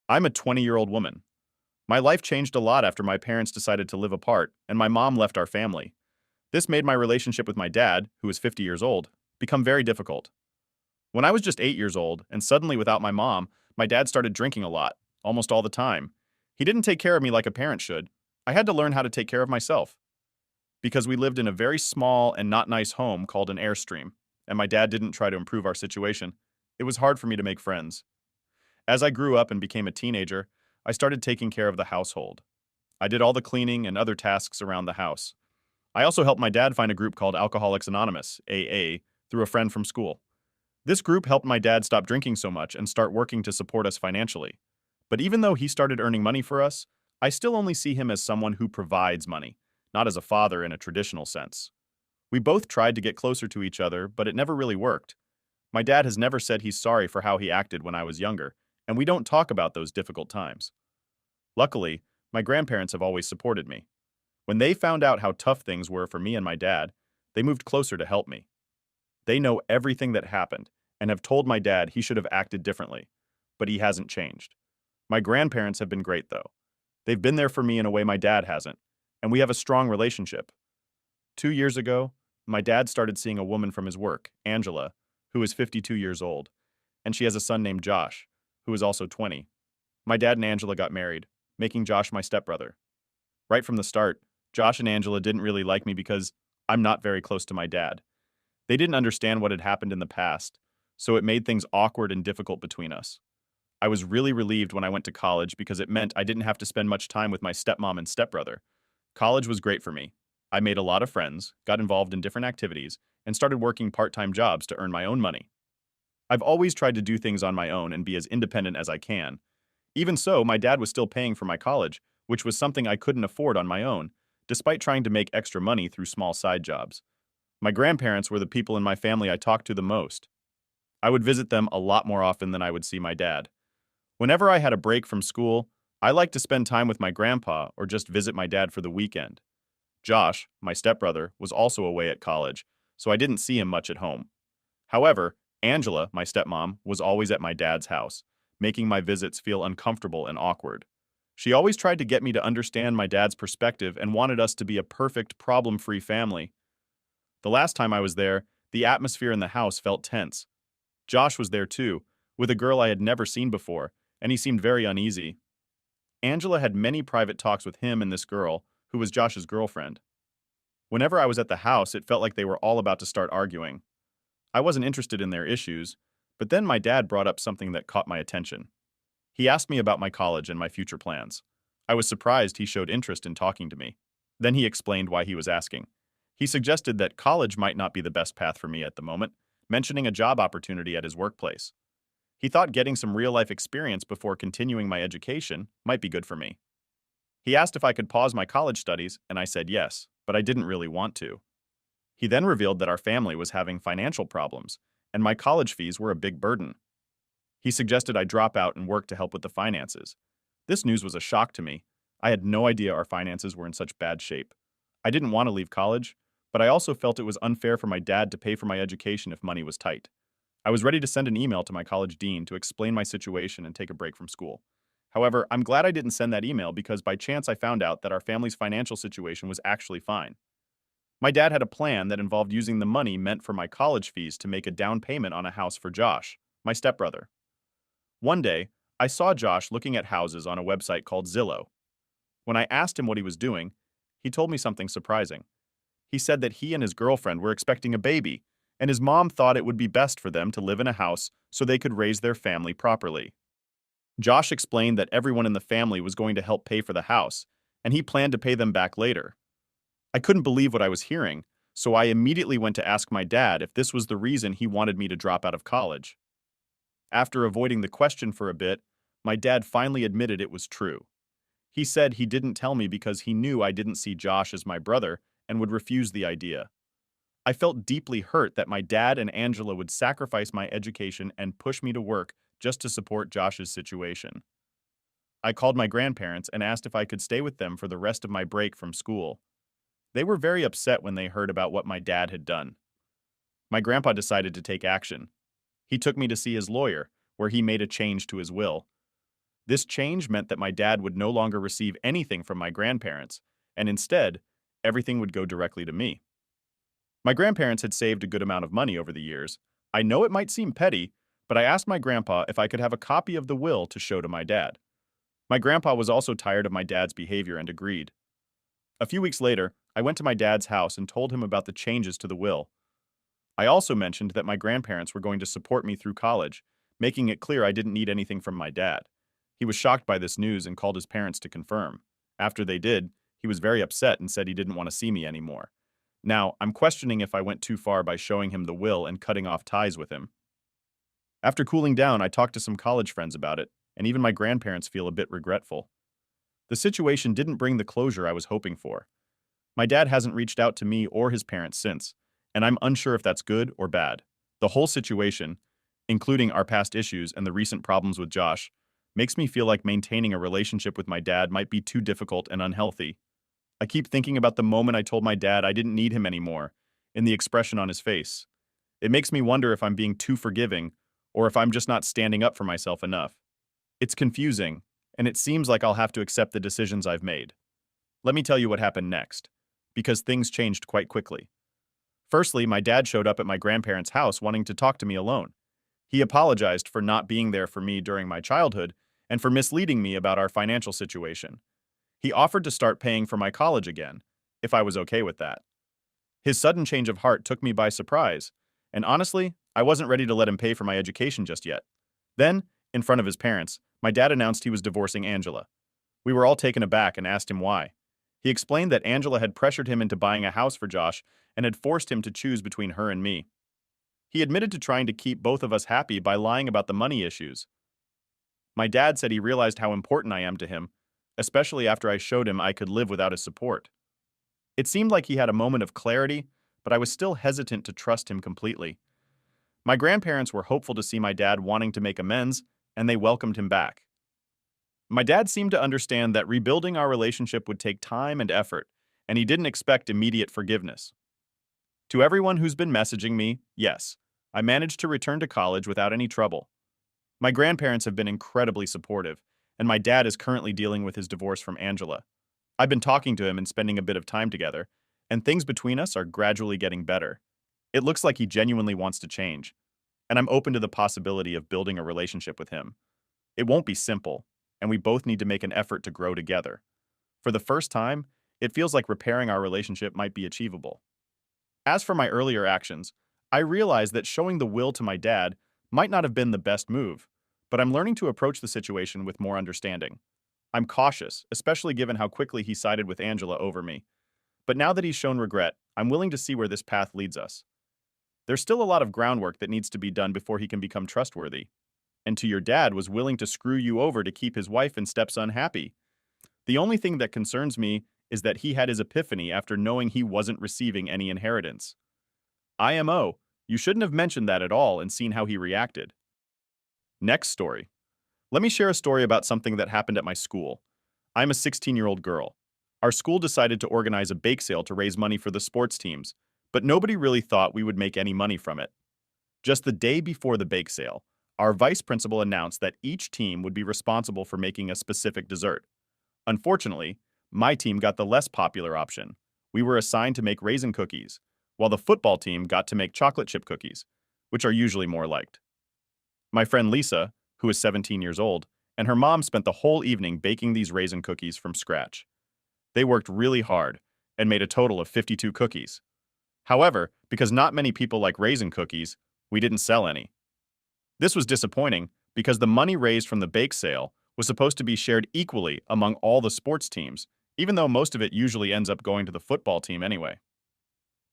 I'm a 20-year-old woman. My life changed a lot after my parents decided to live apart and my mom left our family. This made my relationship with my dad, who is 50 years old, become very difficult. When I was just 8 years old and suddenly without my mom, my dad started drinking a lot, almost all the time. He didn't take care of me like a parent should. I had to learn how to take care of myself. Because we lived in a very small and not nice home called an Airstream, and my dad didn't try to improve our situation, it was hard for me to make friends. As I grew up and became a teenager, I started taking care of the household. I did all the cleaning and other tasks around the house. I also helped my dad find a group called Alcoholics Anonymous, AA, through a friend from school. This group helped my dad stop drinking so much and start working to support us financially. But even though he started earning money for us, I still only see him as someone who provides money, not as a father in a traditional sense. We both tried to get closer to each other, but it never really worked. My dad has never said he's sorry for how he acted when I was younger, and we don't talk about those difficult times. Luckily, my grandparents have always supported me. When they found out how tough things were for me and my dad, they moved closer to help me. They know everything that happened and have told my dad he should have acted differently, but he hasn't changed. My grandparents have been great, though. They've been there for me in a way my dad hasn't, and we have a strong relationship. 2 years ago, my dad started seeing a woman from his work, Angela, who is 52 years old, and she has a son named Josh, who is also 20. My dad and Angela got married, making Josh my stepbrother. Right from the start, Josh and Angela didn't really like me because I'm not very close to my dad. They didn't understand what had happened in the past, so it made things awkward and difficult between us. I was really relieved when I went to college because it meant I didn't have to spend much time with my stepmom and stepbrother. College was great for me. I made a lot of friends, got involved in different activities, and started working part-time jobs to earn my own money. I've always tried to do things on my own and be as independent as I can. Even so, my dad was still paying for my college, which was something I couldn't afford on my own, despite trying to make extra money through small side jobs. My grandparents were the people in my family I talked to the most. I would visit them a lot more often than I would see my dad. Whenever I had a break from school, I liked to spend time with my grandpa or just visit my dad for the weekend. Josh, my stepbrother, was also away at college, so I didn't see him much at home. However, Angela, my stepmom, was always at my dad's house, making my visits feel uncomfortable and awkward. She always tried to get me to understand my dad's perspective and wanted us to be a perfect, problem-free family. The last time I was there, the atmosphere in the house felt tense. Josh was there too, with a girl I had never seen before, and he seemed very uneasy. Angela had many private talks with him and this girl, who was Josh's girlfriend. Whenever I was at the house, it felt like they were all about to start arguing. I wasn't interested in their issues, but then my dad brought up something that caught my attention. He asked me about my college and my future plans. I was surprised he showed interest in talking to me. Then he explained why he was asking. He suggested that college might not be the best path for me at the moment, mentioning a job opportunity at his workplace. He thought getting some real-life experience before continuing my education might be good for me. He asked if I could pause my college studies, and I said yes, but I didn't really want to. He then revealed that our family was having financial problems, and my college fees were a big burden. He suggested I drop out and work to help with the finances. This news was a shock to me. I had no idea our finances were in such bad shape. I didn't want to leave college, but I also felt it was unfair for my dad to pay for my education if money was tight. I was ready to send an email to my college dean to explain my situation and take a break from school. However, I'm glad I didn't send that email because by chance I found out that our family's financial situation was actually fine. My dad had a plan that involved using the money meant for my college fees to make a down payment on a house for Josh, my stepbrother. One day, I saw Josh looking at houses on a website called Zillow. When I asked him what he was doing, he told me something surprising. He said that he and his girlfriend were expecting a baby, and his mom thought it would be best for them to live in a house so they could raise their family properly. Josh explained that everyone in the family was going to help pay for the house, and he planned to pay them back later. I couldn't believe what I was hearing, so I immediately went to ask my dad if this was the reason he wanted me to drop out of college. After avoiding the question for a bit, my dad finally admitted it was true. He said he didn't tell me because he knew I didn't see Josh as my brother and would refuse the idea. I felt deeply hurt that my dad and Angela would sacrifice my education and push me to work just to support Josh's situation. I called my grandparents and asked if I could stay with them for the rest of my break from school. They were very upset when they heard about what my dad had done. My grandpa decided to take action. He took me to see his lawyer, where he made a change to his will. This change meant that my dad would no longer receive anything from my grandparents, and instead, everything would go directly to me. My grandparents had saved a good amount of money over the years. I know it might seem petty, but I asked my grandpa if I could have a copy of the will to show to my dad. My grandpa was also tired of my dad's behavior and agreed. A few weeks later, I went to my dad's house and told him about the changes to the will. I also mentioned that my grandparents were going to support me through college, making it clear I didn't need anything from my dad. He was shocked by this news and called his parents to confirm. After they did, he was very upset and said he didn't want to see me anymore. Now, I'm questioning if I went too far by showing him the will and cutting off ties with him. After cooling down, I talked to some college friends about it, and even my grandparents feel a bit regretful. The situation didn't bring the closure I was hoping for. My dad hasn't reached out to me or his parents since, and I'm unsure if that's good or bad. The whole situation, including our past issues and the recent problems with Josh, makes me feel like maintaining a relationship with my dad might be too difficult and unhealthy. I keep thinking about the moment I told my dad I didn't need him anymore, and the expression on his face. It makes me wonder if I'm being too forgiving, or if I'm just not standing up for myself enough. It's confusing, and it seems like I'll have to accept the decisions I've made. Let me tell you what happened next, because things changed quite quickly. Firstly, my dad showed up at my grandparents' house wanting to talk to me alone. He apologized for not being there for me during my childhood and for misleading me about our financial situation. He offered to start paying for my college again, if I was okay with that. His sudden change of heart took me by surprise, and honestly, I wasn't ready to let him pay for my education just yet. Then, in front of his parents, my dad announced he was divorcing Angela. We were all taken aback and asked him why. He explained that Angela had pressured him into buying a house for Josh and had forced him to choose between her and me. He admitted to trying to keep both of us happy by lying about the money issues. My dad said he realized how important I am to him, especially after I showed him I could live without his support. It seemed like he had a moment of clarity, but I was still hesitant to trust him completely. My grandparents were hopeful to see my dad wanting to make amends, and they welcomed him back. My dad seemed to understand that rebuilding our relationship would take time and effort, and he didn't expect immediate forgiveness. To everyone who's been messaging me, yes, I managed to return to college without any trouble. My grandparents have been incredibly supportive, and my dad is currently dealing with his divorce from Angela. I've been talking to him and spending a bit of time together, and things between us are gradually getting better. It looks like he genuinely wants to change, and I'm open to the possibility of building a relationship with him. It won't be simple, and we both need to make an effort to grow together. For the first time, it feels like repairing our relationship might be achievable. As for my earlier actions, I realize that showing the will to my dad might not have been the best move, but I'm learning to approach the situation with more understanding. I'm cautious, especially given how quickly he sided with Angela over me. But now that he's shown regret, I'm willing to see where this path leads us. There's still a lot of groundwork that needs to be done before he can become trustworthy. And to your dad was willing to screw you over to keep his wife and stepson happy. The only thing that concerns me is that he had his epiphany after knowing he wasn't receiving any inheritance. IMO, you shouldn't have mentioned that at all and seen how he reacted. Next story. Let me share a story about something that happened at my school. I'm a 16-year-old girl. Our school decided to organize a bake sale to raise money for the sports teams, but nobody really thought we would make any money from it. Just the day before the bake sale, our vice principal announced that each team would be responsible for making a specific dessert. Unfortunately, my team got the less popular option. We were assigned to make raisin cookies, while the football team got to make chocolate chip cookies, which are usually more liked. My friend Lisa, who is 17 years old, and her mom spent the whole evening baking these raisin cookies from scratch. They worked really hard and made a total of 52 cookies. However, because not many people like raisin cookies, we didn't sell any. This was disappointing because the money raised from the bake sale was supposed to be shared equally among all the sports teams, even though most of it usually ends up going to the football team anyway.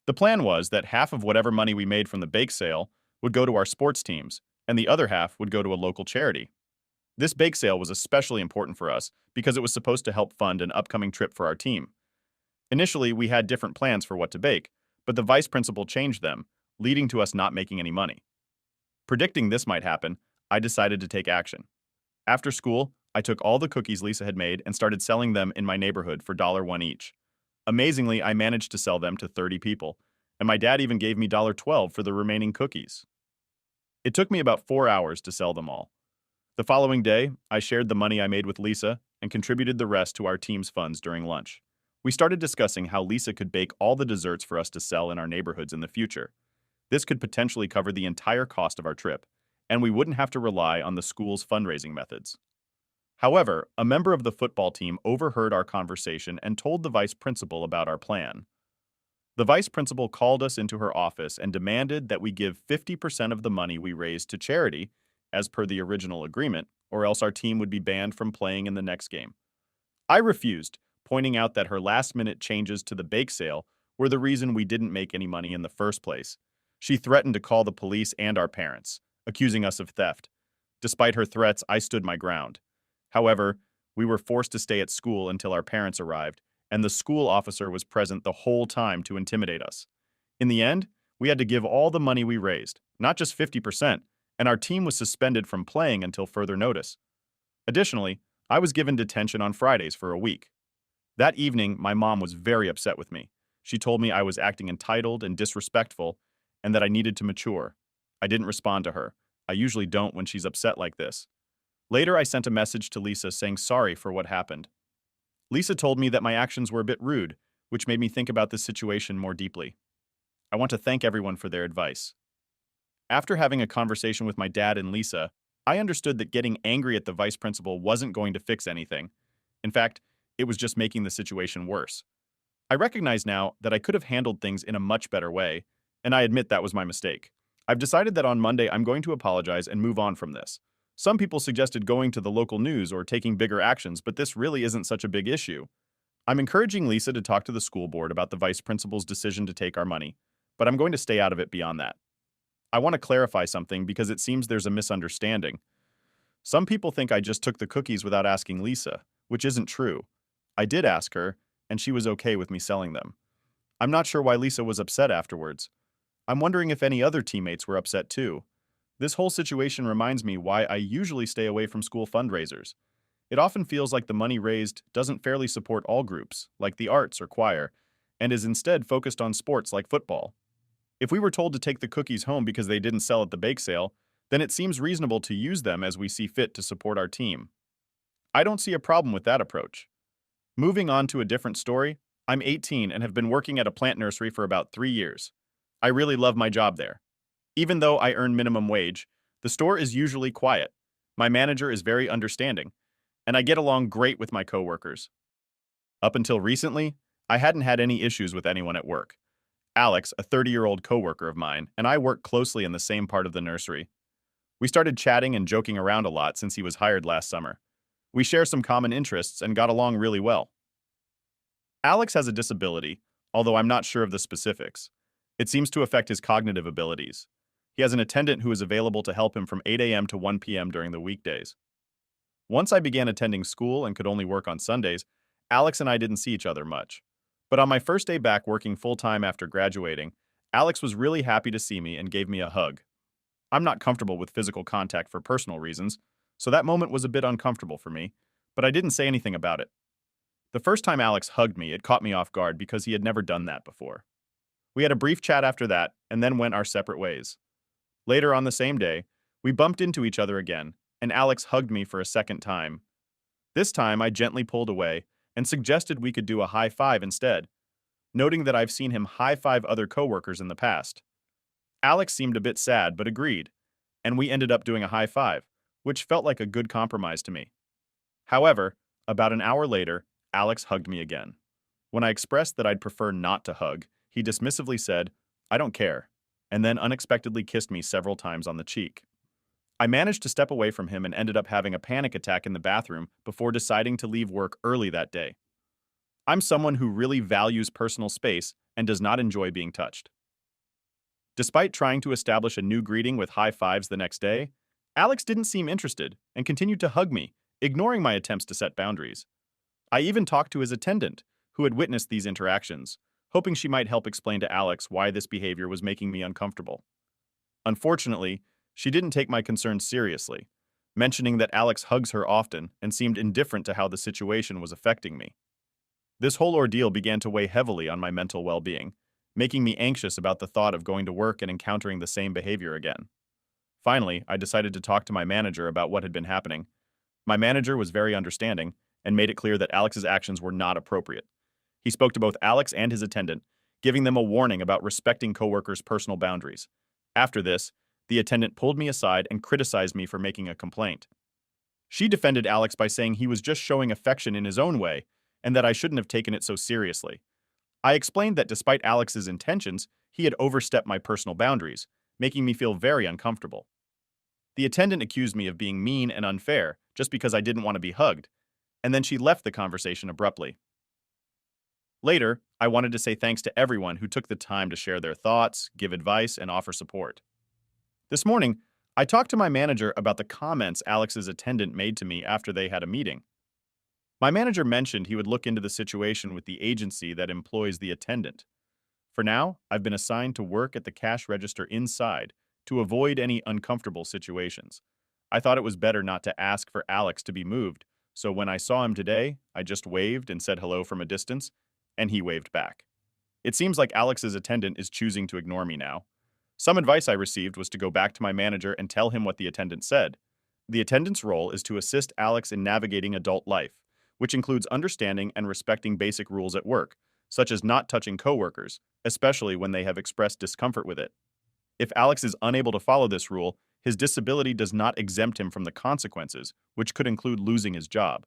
The plan was that half of whatever money we made from the bake sale would go to our sports teams, and the other half would go to a local charity. This bake sale was especially important for us because it was supposed to help fund an upcoming trip for our team. Initially, we had different plans for what to bake, but the vice principal changed them, leading to us not making any money. Predicting this might happen, I decided to take action. After school, I took all the cookies Lisa had made and started selling them in my neighborhood for $1 each. Amazingly, I managed to sell them to 30 people, and my dad even gave me $12 for the remaining cookies. It took me about 4 hours to sell them all. The following day, I shared the money I made with Lisa and contributed the rest to our team's funds during lunch. We started discussing how Lisa could bake all the desserts for us to sell in our neighborhoods in the future. This could potentially cover the entire cost of our trip, and we wouldn't have to rely on the school's fundraising methods. However, a member of the football team overheard our conversation and told the vice principal about our plan. The vice principal called us into her office and demanded that we give 50% of the money we raised to charity, as per the original agreement, or else our team would be banned from playing in the next game. I refused, pointing out that her last-minute changes to the bake sale were the reason we didn't make any money in the first place. She threatened to call the police and our parents, accusing us of theft. Despite her threats, I stood my ground. However, we were forced to stay at school until our parents arrived, and the school officer was present the whole time to intimidate us. In the end, we had to give all the money we raised, not just 50%, and our team was suspended from playing until further notice. Additionally, I was given detention on Fridays for a week. That evening, my mom was very upset with me. She told me I was acting entitled and disrespectful, and that I needed to mature. I didn't respond to her. I usually don't when she's upset like this. Later, I sent a message to Lisa saying sorry for what happened. Lisa told me that my actions were a bit rude, which made me think about this situation more deeply. I want to thank everyone for their advice. After having a conversation with my dad and Lisa, I understood that getting angry at the vice principal wasn't going to fix anything. In fact, it was just making the situation worse. I recognize now that I could have handled things in a much better way, and I admit that was my mistake. I've decided that on Monday I'm going to apologize and move on from this. Some people suggested going to the local news or taking bigger actions, but this really isn't such a big issue. I'm encouraging Lisa to talk to the school board about the vice principal's decision to take our money, but I'm going to stay out of it beyond that. I want to clarify something because it seems there's a misunderstanding. Some people think I just took the cookies without asking Lisa, which isn't true. I did ask her, and she was okay with me selling them. I'm not sure why Lisa was upset afterwards. I'm wondering if any other teammates were upset too. This whole situation reminds me why I usually stay away from school fundraisers. It often feels like the money raised doesn't fairly support all groups, like the arts or choir, and is instead focused on sports like football. If we were told to take the cookies home because they didn't sell at the bake sale, then it seems reasonable to use them as we see fit to support our team. I don't see a problem with that approach. Moving on to a different story, I'm 18 and have been working at a plant nursery for about 3 years. I really love my job there. Even though I earn minimum wage, the store is usually quiet. My manager is very understanding, and I get along great with my coworkers. Up until recently, I hadn't had any issues with anyone at work. Alex, a 30-year-old coworker of mine, and I work closely in the same part of the nursery. We started chatting and joking around a lot since he was hired last summer. We share some common interests and got along really well. Alex has a disability, although I'm not sure of the specifics. It seems to affect his cognitive abilities. He has an attendant who is available to help him from 8 a.m. to 1 p.m. during the weekdays. Once I began attending school and could only work on Sundays, Alex and I didn't see each other much. But on my first day back working full-time after graduating, Alex was really happy to see me and gave me a hug. I'm not comfortable with physical contact for personal reasons, so that moment was a bit uncomfortable for me, but I didn't say anything about it. The first time Alex hugged me, it caught me off guard because he had never done that before. We had a brief chat after that and then went our separate ways. Later on the same day, we bumped into each other again, and Alex hugged me for a second time. This time, I gently pulled away and suggested we could do a high five instead, noting that I've seen him high five other coworkers in the past. Alex seemed a bit sad but agreed, and we ended up doing a high five, which felt like a good compromise to me. However, about an hour later, Alex hugged me again. When I expressed that I'd prefer not to hug, he dismissively said, "I don't care," and then unexpectedly kissed me several times on the cheek. I managed to step away from him and ended up having a panic attack in the bathroom before deciding to leave work early that day. I'm someone who really values personal space and does not enjoy being touched. Despite trying to establish a new greeting with high fives the next day, Alex didn't seem interested and continued to hug me, ignoring my attempts to set boundaries. I even talked to his attendant, who had witnessed these interactions, hoping she might help explain to Alex why this behavior was making me uncomfortable. Unfortunately, she didn't take my concerns seriously, mentioning that Alex hugs her often and seemed indifferent to how the situation was affecting me. This whole ordeal began to weigh heavily on my mental well-being, making me anxious about the thought of going to work and encountering the same behavior again. Finally, I decided to talk to my manager about what had been happening. My manager was very understanding and made it clear that Alex's actions were not appropriate. He spoke to both Alex and his attendant, giving them a warning about respecting coworkers' personal boundaries. After this, the attendant pulled me aside and criticized me for making a complaint. She defended Alex by saying he was just showing affection in his own way and that I shouldn't have taken it so seriously. I explained that despite Alex's intentions, he had overstepped my personal boundaries, making me feel very uncomfortable. The attendant accused me of being mean and unfair just because I didn't want to be hugged, and then she left the conversation abruptly. Later, I wanted to say thanks to everyone who took the time to share their thoughts, give advice, and offer support. This morning, I talked to my manager about the comments Alex's attendant made to me after they had a meeting. My manager mentioned he would look into the situation with the agency that employs the attendant. For now, I've been assigned to work at the cash register inside to avoid any uncomfortable situations. I thought it was better not to ask for Alex to be moved, so when I saw him today, I just waved and said hello from a distance, and he waved back. It seems like Alex's attendant is choosing to ignore me now. Some advice I received was to go back to my manager and tell him what the attendant said. The attendant's role is to assist Alex in navigating adult life, which includes understanding and respecting basic rules at work, such as not touching coworkers, especially when they have expressed discomfort with it. If Alex is unable to follow this rule, his disability does not exempt him from the consequences, which could include losing his job.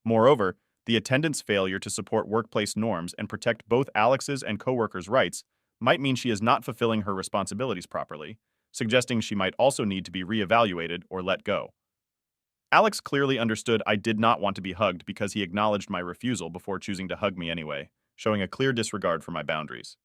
Moreover, the attendant's failure to support workplace norms and protect both Alex's and coworkers' rights might mean she is not fulfilling her responsibilities properly, suggesting she might also need to be reevaluated or let go. Alex clearly understood I did not want to be hugged because he acknowledged my refusal before choosing to hug me anyway, showing a clear disregard for my boundaries.